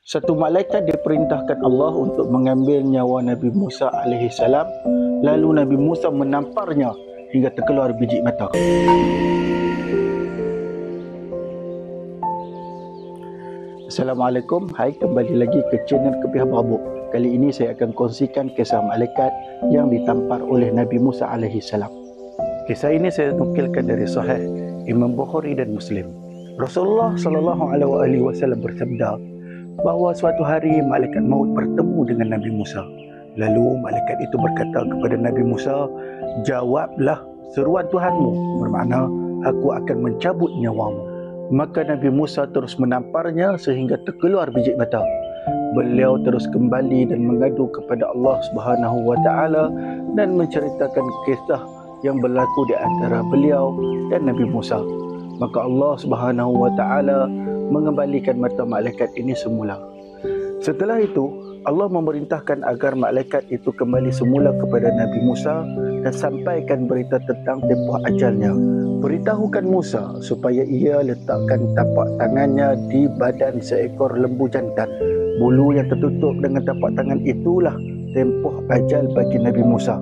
Satu malaikat diperintahkan Allah untuk mengambil nyawa Nabi Musa alaihi salam, lalu Nabi Musa menamparnya hingga terkeluar biji mata. Assalamualaikum, hai, kembali lagi ke channel Kepiah Babuk. Kali ini saya akan kongsikan kisah malaikat yang ditampar oleh Nabi Musa alaihi salam. Kisah ini saya nukilkan dari Sahih Imam Bukhari dan Muslim. Rasulullah sallallahu alaihi wasallam bersabda bahawa suatu hari malaikat maut bertemu dengan Nabi Musa. Lalu malaikat itu berkata kepada Nabi Musa, "Jawablah seruan Tuhanmu, bermakna aku akan mencabut nyawamu." Maka Nabi Musa terus menamparnya sehingga terkeluar biji mata. Beliau terus kembali dan mengadu kepada Allah Subhanahu wa taala dan menceritakan kisah yang berlaku di antara beliau dan Nabi Musa. Maka Allah Subhanahu wa taala mengembalikan mata malaikat ini semula. Setelah itu, Allah memerintahkan agar malaikat itu kembali semula kepada Nabi Musa dan sampaikan berita tentang tempoh ajalnya. Beritahukan Musa supaya ia letakkan tapak tangannya di badan seekor lembu jantan. Bulu yang tertutup dengan tapak tangan itulah tempoh ajal bagi Nabi Musa.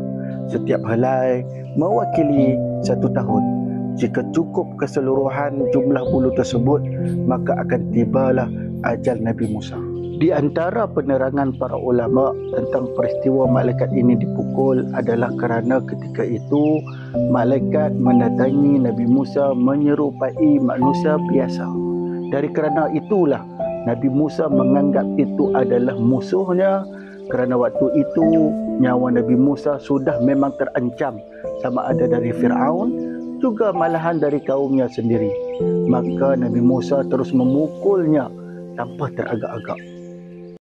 Setiap helai mewakili 1 tahun. Jika cukup keseluruhan jumlah bulu tersebut, maka akan tibalah ajal Nabi Musa. Di antara penerangan para ulama tentang peristiwa malaikat ini dipukul adalah kerana ketika itu malaikat mendatangi Nabi Musa menyerupai manusia biasa. Dari kerana itulah Nabi Musa menganggap itu adalah musuhnya, kerana waktu itu nyawa Nabi Musa sudah memang terancam, sama ada dari Fir'aun juga malahan dari kaumnya sendiri. Maka Nabi Musa terus memukulnya tanpa teragak-agak.